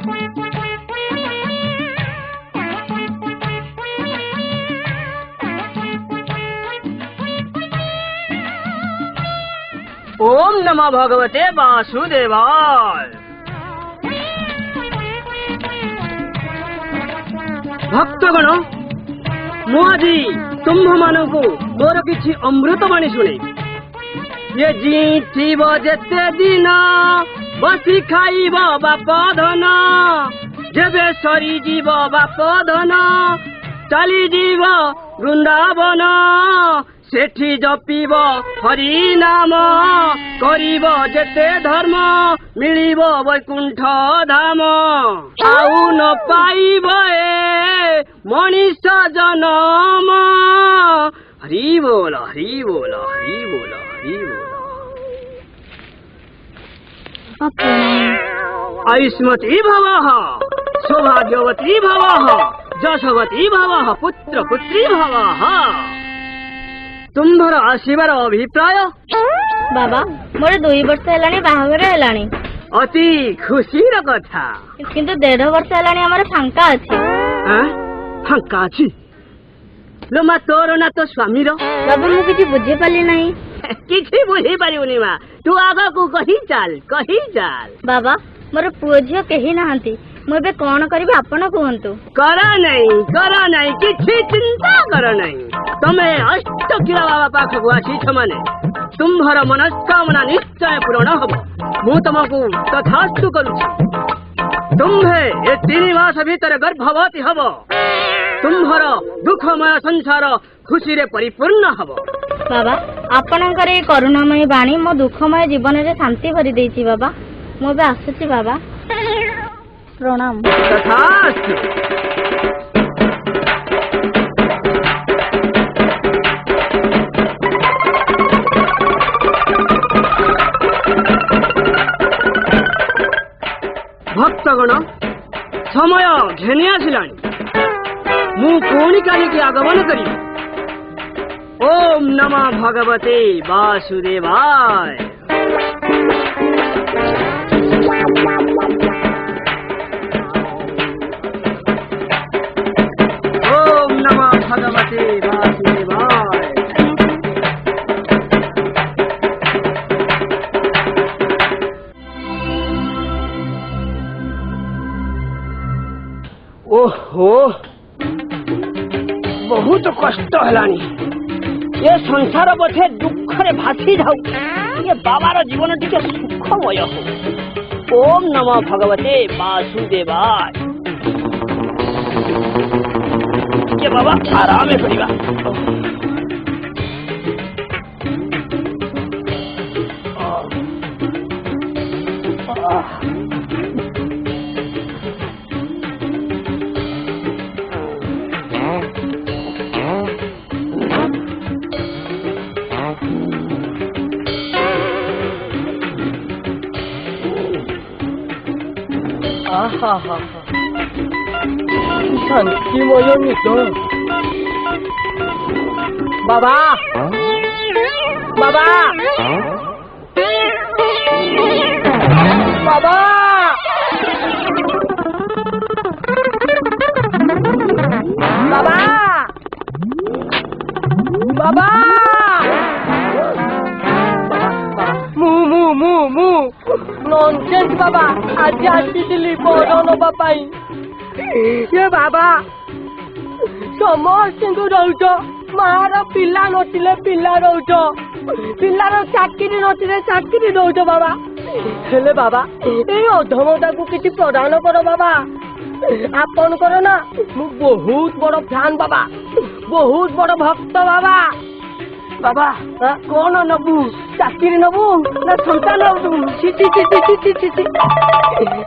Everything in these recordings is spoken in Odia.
ओम नमः भगवते वासुदेवाय। भक्तगण मु आज तुम्भ मानक मोर किछि अमृतवाणी शुणे। ये जीव जेते दिन बसी खाइब बाप धन, जेबे सरी जीव बाप धन चली जीव वृंदावन, सेठी जपिब हरि नाम करिब जेते धर्म मिलिब वैकुंठ धाम, आउ न पाइब ए मनीष जनम। हरि बोल हरि बोल हरि बोल हरि बोल। आयुष्मती भवः सौभाग्यवती भवः जशवती भवः पुत्र पुत्री भवः। तुम्भर आशीर्वाद अभिप्राय? बाबा मोर 2 वर्ष हेलानी बाहागर हेलानी। अति खुशीर कथा। किंतु 1.5 वर्ष हेलानी हमर फांका अछि। फांका अछि? लो मा तोर ना तो स्वामी रो? बाबा मु किछि बुझि पाली नाही। किछि बुझि पारिउनी मा, तू आगा को कहि चाल कहि चाल। बाबा मोर पुओ झियो केही नाहंती, मु बे कोन करबी आपण कहंतु। करा नहीं किछि चिंता कर नहीं। तमे अष्टकिला बाबा पाखकु आछिछ माने तुम्भर मनस्कामना निश्चय पूर्ण हब। मु तुमको तथास्तु करूछि। तुम्भे ए 3 मास भीतर गर्भवती हब। तुम्भर दुखमय संसार खुशी रे परिपूर्ण हब। बाबा आपणकर ए करुणामय बाणी मो दुखमय जीवन रे शांति भरी देछि। बाबा मु बे आसुछि। बाबा प्रणाम। तथास्तु। भक्तगण समय घेनी आसिलानी। मु पुणी कालिकी आगमन करी। ओम नमः भगवते वासुदेवाय। ओम नमः भगवते वासुदेवाय। ओहो बहुत कष्ट हेलानी। ये संसार पथे दुख रे भासी जाऊ, ये बाबार जीवन टिके सुखमय हो। ओम नमः भगवते वासुदेवाय। ये बाबा आराम करिबा। शांतिमय निद। बाबा बाबा बाबा बाबा बाबा मु नॉनसेंस बाबा आज आसीली बड़ नवा पाई। ये बाबा समस्त रोच मार पिला नथिले पिला रोच, पिलार चाकरी नथिले चाकरी रोच बाबा। हेले बाबा ए अधमता को किसी प्रदान कर बाबा। आपन करो ना मु बहुत बड़ फैन बाबा, बहुत बड़ भक्त बाबा। बाबा कौन नबू? चाकरी नबू ना संतान नबू?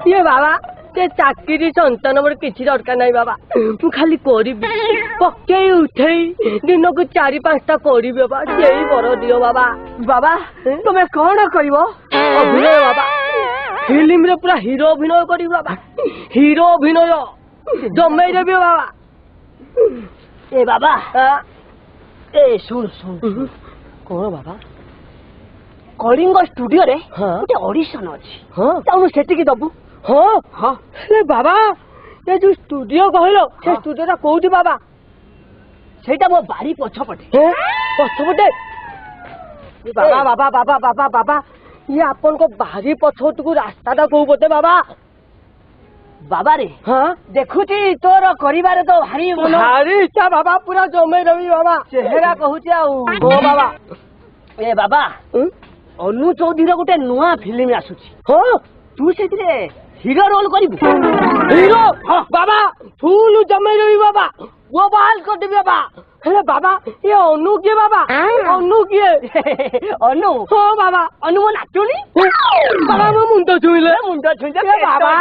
ये बाबा से चाकरी संतान बड़ किसी दरकार नहीं बाबा। मु खाली करी पके उठे दिन को 4-5टा करी बाबा, यही बड़ दियो बाबा। बाबा तुम्हें कौन करिवो? अभिनय बाबा, फिल्म रे पूरा हीरो अभिनय करी बाबा। हीरो अभिनय जमे देबी बाबा। ए बाबा ए सुन कौन बाबा? कलिंग स्टूडियो रे गोटे ऑडिशन अछि। ताउनु सेठी की दबु ହଁ ହଁ ହେଲେ ବାବା ଏ ଯୋଉ ଷ୍ଟୁଡିଓ କହିଲ ସେ ଷ୍ଟୁଡିଓଟା କୋଉଠି ବାବା? ସେଇଟା ମୋ ବାଡି ପଛପଟେ। ପଛପଟେ? ବାବା ବାବା ବାବା ବାବା ବାବା ଇଏ ଆପଣଙ୍କ ବାରି ପଛପଟକୁ ରାସ୍ତାଟା କୋଉ ପଟେ ବାବା? ବାବାରେ ହଁ ଦେଖୁଛି ତୋର କରିବାରେ ତ ଭାରି ମନ। ଭାରି ଇଚ୍ଛା ବାବା ପୁରା ଜମେଇ ରବି ବାବା। ଚେହେରା କହୁଛି ଆଉ। ହଁ ବାବା। ଏ ବାବା ଅନୁ ଚୌଧୁରୀର ଗୋଟେ ନୂଆ ଫିଲ୍ମ ଆସୁଛି। ହଁ ତୁ ସେଥିରେ ହିରୋ ରୋଲ କରିବୁ। ହିରୋ ବାବା ଫୁଲ ଜମେଇ ରବି ବାବା ମୋବାଇଲ କରିଦେବି ବାବା। ହେଲେ ବାବା ଇଏ ଅନୁ କିଏ ବାବା? ଅନୁ କିଏ? ଅନୁ ହଁ ବାବା। ଅନୁ ମୋ ନାଚୁଣି। ବାବା ମୋ ମୁଣ୍ଡ ଛୁଇଁଲେ। ମୁଣ୍ଡ ଛୁଇଁଛ ବାବା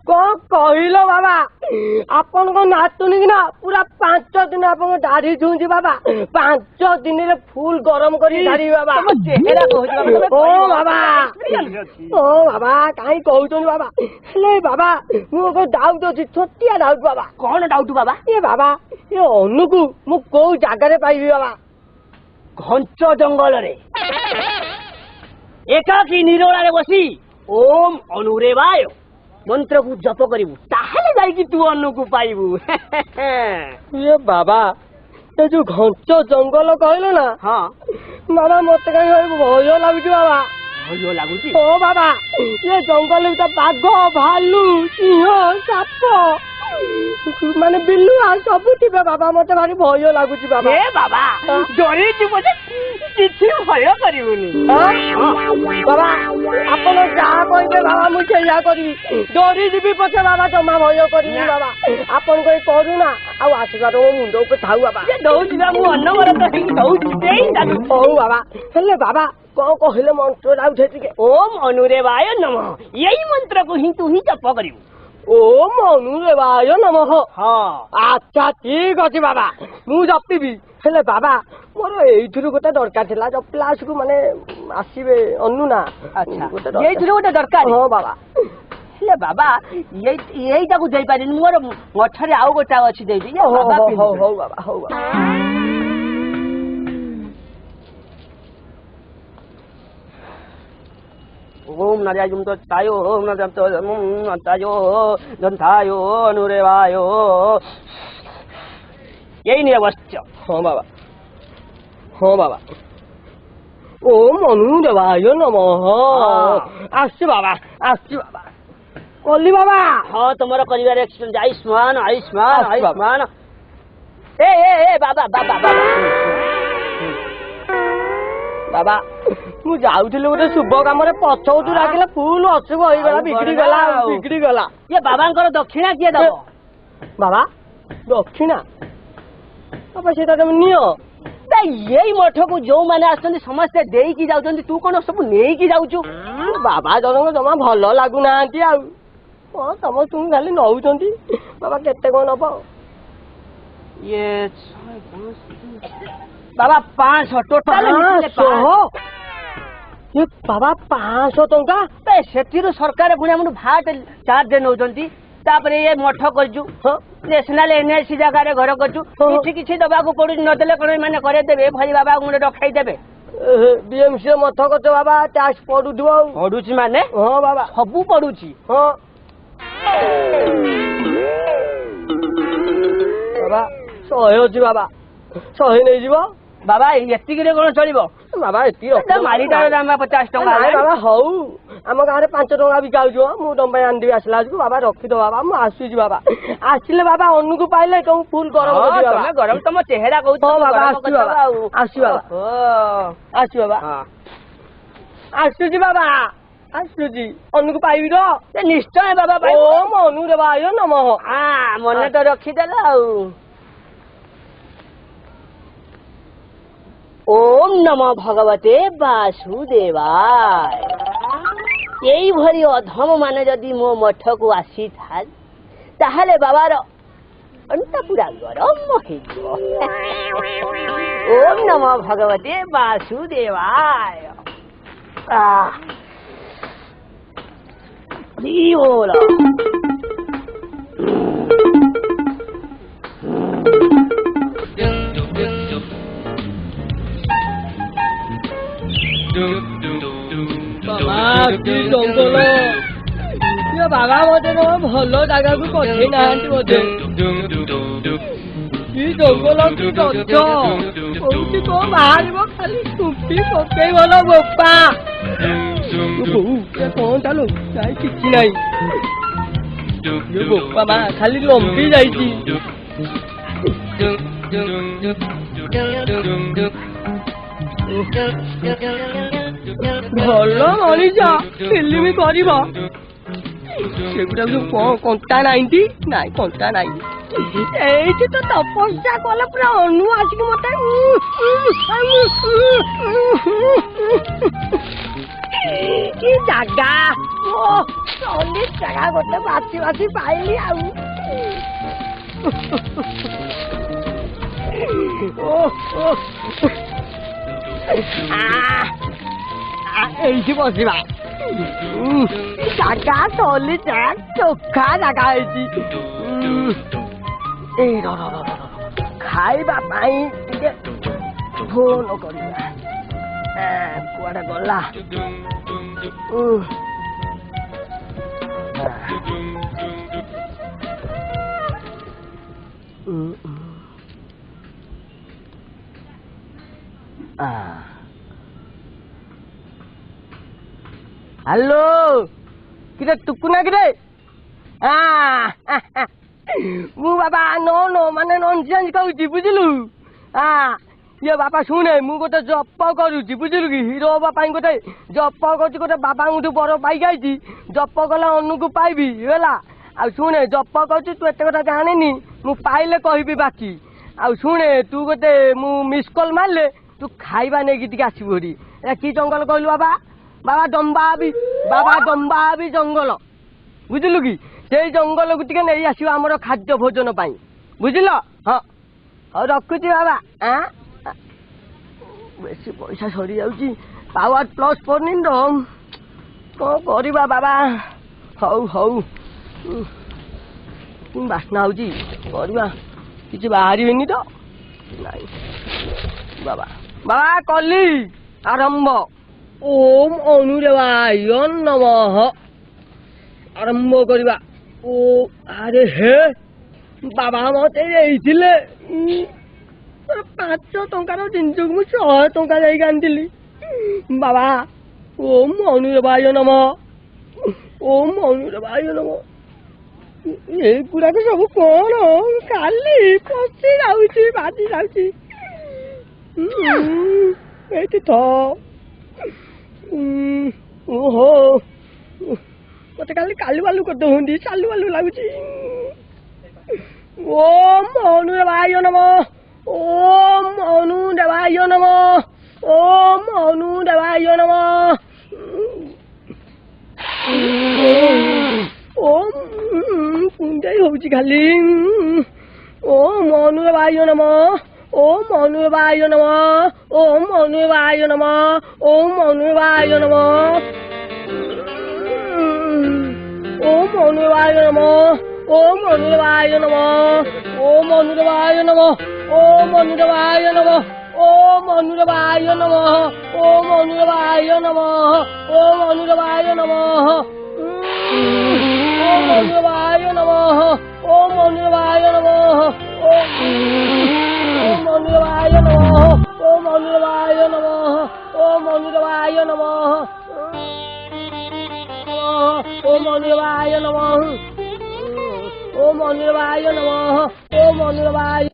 କଣ କହିଲ ବାବା? ଆପଣଙ୍କ ନାତୁଣୀ କି ନା ପୁରା 5 ଦିନ ଆପଣଙ୍କ ଦାଢି ଛୁଇଁଛି ବାବା। 5 ଦିନରେ ଫୁଲ ଗରମ କରି ଛାଡିବି ବାବା। ଚେହେରା କହୁଛି ଓ ବାବା ଓ ବାବା କାହିଁ କହୁଛନ୍ତି ବାବା? ହେଲେ ବାବା ମୁଁ ଏକ ଡାଉଟ ଅଛି ଛୋଟିଆ ଡାଉଟ ବାବା। କଣ ଡାଉଟ ବାବା? ଏ ବାବା ଏ ଅନୁକୁ ମୁଁ କୋଉ ଜାଗାରେ ପାଇବି ବାବା? ଘଞ୍ଚ ଜଙ୍ଗଲରେ ଏକାକୀ ନିରୋଳାରେ ବସି ଓମ୍ ଅନୁରେବାୟ ମନ୍ତ୍ରକୁ ଜପ କରିବୁ, ତାହେଲେ ଯାଇକି ତୁ ଅନୁକୁ ପାଇବୁ। ଇଏ ବାବା ଏ ଯୋଉ ଘଞ୍ଚ ଜଙ୍ଗଲ କହିଲ ନା ହଁ ବାବା ମତେ କାହିଁ ଭୟ ଲାଗୁଛି ବାବା। ଭୟ ଲାଗୁଛି? ଓ ବାବା ଏ ଜଙ୍ଗଲ ଭିତରେ ବାଘ ଭାଲୁ ସିଂହ ସାପ ମାନେ ବିଲୁଆ ସବୁ ଥିବେ ବାବା। ମତେ ଭାରି ଭୟ ଲାଗୁଛି ବାବା। ହେ ବାବା ଡରିଛୁ ବୋଧେ କିଛି ଭୟ କରିବୁନି। ବାବା ଆପଣ ଯାହା କହିବେ ବାବା ମୁଁ ସେଇଆ କରିବି। ଡରିଯିବି ପଛେ ବାବା ଜମା ଭୟ କରିବି ବାବା। ଆପଣଙ୍କ ଏଇ କରୁଣା ଆଉ ଆଶୀର୍ବାଦ ମୋ ମୁଣ୍ଡ ଉପରେ ଥାଉ ବାବା। ଦଉଛି ବା ମୁଁ ଅନବରତ ହେଇକି ଦଉଛି। ହଉ ବାବା। ହେଲେ ବାବା କଣ କହିଲେ ମନ୍ତ୍ର ଯାଉଛି ଟିକେ? ଓମ୍ ଅନୁରେବାୟ ନମଃ ଏଇ ମନ୍ତ୍ରକୁ ହିଁ ତୁ ହିଁ ଜପ କରିବୁ। ଓମ୍ ଅନୁରେବାୟ ନମଃ। ହଁ ଆଚ୍ଛା ଠିକ ଅଛି ବାବା ମୁଁ ଜପିବି। ହେଲେ ବାବା ମୋର ଏଇଥିରୁ ଗୋଟେ ଦରକାର ଥିଲା ଜପିଲା ଆସିକୁ ମାନେ ଆସିବେ ଅନୁ ନା। ଆଚ୍ଛା ଏଇଥିରୁ ଗୋଟେ ଦରକାର? ହଁ ବାବା। ହେଲେ ବାବା ଏଇଟାକୁ ଦେଇପାରିନି, ମୋର ମଠରେ ଆଉ ଗୋଟେ ଅଛି ଦେଇବି। ହଉ ବାବା ହଉ ବାବା। ओम नरयायुम तो तायो ओम नरम तो तायो दंतायो अनुरेवायो यही नहीं अवश्य। हाँ बाबा हाँ बाबा ओम अनुरेवाय नमः। आसছি बाबा आसছি बाबा कली बाबा। हाँ तुमर करिवार एक्सीडेंट आयुष्मान आयुष्मान आयुष्मान। ए बाबा बाबा बाबा बाबा ମୁଁ ଯାଉଥିଲି ଗୋଟେ ଶୁଭ କାମରେ ପଛଉଠୁ ଲାଗିଲା ଫୁଲ ଅଶୁଭ ହେଇଗଲା ବିଗିଡି ଗଲା। ଏ ବାବାଙ୍କର ଦକ୍ଷିଣା କିଏ ଦବ? ବାବା ଦକ୍ଷିଣା ବାବା ସେଇଟା ତମେ ନିଅ। ଏଇ ମଠକୁ ଯୋଉମାନେ ଆସୁଛନ୍ତି ସମସ୍ତେ ଦେଇକି ଯାଉଛନ୍ତି, ତୁ କଣ ସବୁ ନେଇକି ଯାଉଛୁ? ବାବା ଜଣଙ୍କ ଜମା ଭଲ ଲାଗୁନାହାନ୍ତି ଆଉ କଣ ସମସ୍ତଙ୍କୁ ଖାଲି ନଉଛନ୍ତି। ବାବା କେତେ କଣ ନବ? ଇଏ ବାବା 500 ଟୋଟାଲ। ବାବା 500 ଟଙ୍କା? ସେଥିରୁ ସରକାର ପୁଣି ଆମଠୁ ଭାଟ ଚାର୍ଜ ନେଉଛନ୍ତି। ତାପରେ ଏ ମଠ କରିଛୁ, ନ୍ୟାସନାଲ ଏନଏସି ଜାଗାରେ ଘର କରିଛୁ, କିଛି କିଛି ଦବାକୁ ପଡୁଛି। ନଦେଲେ କଣ ଏମାନେ କରେଇଦେବେ? ଭଳି ବାବା ଗୋଟେ ରଖେଇଦେବେ। ବିଏମସି ମଠ କରୁଛ ବାବା ଟ୍ୟାକ୍ସ ପଡୁଥିବ। ପଡୁଛି ମାନେ? ହଁ ବାବା ସବୁ ପଡୁଛି। ହଁ ବାବା 100 ଅଛି ବାବା 100 ନେଇଯିବ। ବାବା ଏତିକିରେ କଣ ଚଳିବ? ବାବା ଏତିକି ମାରିଟାର ଦାମ 50 ଟଙ୍କା। ବାବା ହଉ ଆମ ଗାଁରେ 5 ଟଙ୍କା ବିକା ହଉଛି। ମୁଁ ତମ ପାଇଁ ଆଣିଦେବି ଆସିଲା ବେଳକୁ। ବାବା ରଖିଦବ ବାବା ମୁଁ ଆସୁଛି ବାବା। ଆସିଲେ ବାବା ଅନୁକୁ ପାଇଲେ ତମକୁ ଫୁଲ ଗରମ ଗରମ ତମ ଚେହେରା କହୁଛ। ବାବା ଆସୁଛି ବାବା ଆସୁଛି ବାବା ଆସୁଛି ବାବା ଆସୁଛି। ଅନୁକୁ ପାଇବି ତ? ନିଶ୍ଚୟ ବାବା। ଓମ୍ ଅନୁରେବାୟ ନମଃ। ମନେ ତ ରଖିଦେଲ ଆଉ। ओम नमो भगवते वासुदेवाय। এইভଳି ଅଧମ ମାନେ ଯଦି ମୋ ମଠକୁ ଆସିଥାନ୍ତି ତାହେଲେ ବାବାର ଅଣ୍ଟା ପୁରା ଗରମ ହେଇଯିବ। ଓମ ନମୋ ଭଗବତେ ବାସୁଦେବାୟ। ଜଙ୍ଗଲ ବାବା ମତେ ଭଲ ଜାଗାକୁ ପଠେଇ ନାହାନ୍ତି ବୋଧେ। କି ଜଙ୍ଗଲ କି ଗଛ କୋଉଠି କଣ ବାହାରିବ ଖାଲି ଟୁପି ପକେଇବ ଲୋ ବୋପା। ବୋଉ କଣ ଚାଲୁ ନାଇଁ କିଛି ନାହିଁ ବୋପା ମା ଖାଲି ଲମ୍ବି ଯାଇଛି। ଭଲ ମଣିଷ ଫିଲ୍ମ କରିବ ସେଗୁଡା କଣ କଣ୍ଟା ନାଇଁଟି ନାଇଁ କଣ୍ଟା ନାହିଁ। এইটি তো তপস্যা কলে পুরা অনু আসিকি মতে কি জাগা ও অনেক জাগা গোটে বাছি বাছি পাইলি আউ এইটি বসিবা জাগা তলি যাক চোখা জাগা ହେଇଛି। এই ଖାଇବା ପାଇଁ ଟିକେ ଫୋନ କରିବା କୁଆଡେ ଗଲା। ହ୍ୟାଲୋ କିରେ ଟୁକୁନା କିରେ ମୁଁ ବାବା ନ ମାନେ ନନସେନ୍ସ କହୁଛି ବୁଝିଲୁ। ଇଏ ବାପା ଶୁଣେ ମୁଁ ଗୋଟେ ଜପ କରୁଛି ବୁଝିଲୁ କି ହିରୋ ହବା ପାଇଁ ଗୋଟେ ଜପ କରୁଛି ଗୋଟେ ବାବାଙ୍କଠୁ ବର ପାଇଯାଇଛି ଜପ କଲେ ଅନୁକୁ ପାଇବି ହେଲା। ଆଉ ଶୁଣେ ଜପ କରୁଛି ତୁ ଏତେ କଥା ଜାଣିନି ମୁଁ ପାଇଲେ କହିବି ବାକି। ଆଉ ଶୁଣେ ତୁ ଗୋଟେ ମୁଁ ମିସ୍ କଲ୍ ମାରିଲେ ତୁ ଖାଇବା ନେଇକି ଟିକେ ଆସିବୁ ହେରି। ଏଟା କି ଜଙ୍ଗଲ କହିଲୁ ବାବା? ବାବା ଡମ୍ବାବି ଜଙ୍ଗଲ ବୁଝିଲୁ କି ସେଇ ଜଙ୍ଗଲକୁ ଟିକେ ନେଇ ଆସିବ ଆମର ଖାଦ୍ୟ ଭୋଜନ ପାଇଁ ବୁଝିଲ। ହଁ ହଉ ରଖୁଛି ବାବା। ବେଶୀ ପଇସା ସରିଯାଉଛି ପାୱାର ପ୍ଲସ୍ ପଡୁନି ତ କଣ କରିବା ବାବା। ହଉ ହଉ ବାସ୍ନା ହଉଛି କରିବା କିଛି ବାହାରିବେନି ତ ନାଇଁ ବାବା। ବାବା କଲି ଆରମ୍ଭ ଓମ୍ ଅନୁଦେବାୟ ନମଃ ଆରମ୍ଭ କରିବା। ଓ ଆରେ ହେ ବାବା ମତେ ଦେଇଥିଲେ 5 ଟଙ୍କାର ଜିନିଷକୁ ମୁଁ 100 ଟଙ୍କା ଦେଇକି ଆଣିଥିଲି। ବାବା ଓମ୍ ଅନୁଦେବାୟ ନମଃ ଓମ୍ ଅନୁଦେବାୟ ନମଃ। ଏଗୁଡାକ ସବୁ କଣ ଖାଲି ପଶି ଯାଉଛି ବାଜି ଯାଉଛି। ଏଇଠି ଥ ଓହୋ ମତେ କାଲି କାଲୁବାଲୁ କରିଦଉଛନ୍ତି ଚାଲୁବାଲୁ ଲାଗୁଛି। ଓମ୍ ଅନୁଦେବାୟ ନମଃ ଓମ୍ ଅନୁଦେବାୟ ନମଃ ଓମ୍ ଅନୁଦେବାୟ ନମଃ ଓମ୍ କୁଣ୍ଡେଇ ହଉଛି ଖାଲି। ଓମ୍ ଅନୁଦେବାୟ ନମଃ ଓମ୍ ଅନୁଦେବାୟ ନମଃ ଓମ୍ ଅନୁଦେବାୟ ନମଃ ଓମ୍ ଅନୁଦେବାୟ ନମଃ ଓମ୍ ଅନୁଦେବାୟ ନମଃ ଓମ୍ ଅନୁଦେବାୟ ନମଃ ଓମ୍ ଅନୁଦେବାୟ ନମଃ ଓମ୍ ଅନୁଦେବାୟ ନମଃ ଓମ୍ ଅନୁଦେବାୟ ନମଃ ଓମ୍ ଅନୁଦେବାୟ ନମଃ ଓମ୍ ଅନୁଦେବାୟ ନମଃ ଓମ୍ ଅନୁଦେବାୟ ନମଃ ଓମ୍ ଅନୁଦେବାୟ ନମଃ ଓମ୍ ଅନୁଦେବାୟ ନମଃ ଓମ୍ ଅନୁଦେବାୟ ନମଃ ଓମ୍ ଅନୁଦେବାୟ ନମଃ ଓମ୍ ଅନୁଦେବାୟ ନମଃ ଓମ୍ ଅନୁଦେବାୟ ନମଃ ଓମ୍ ଅନୁଦେବାୟ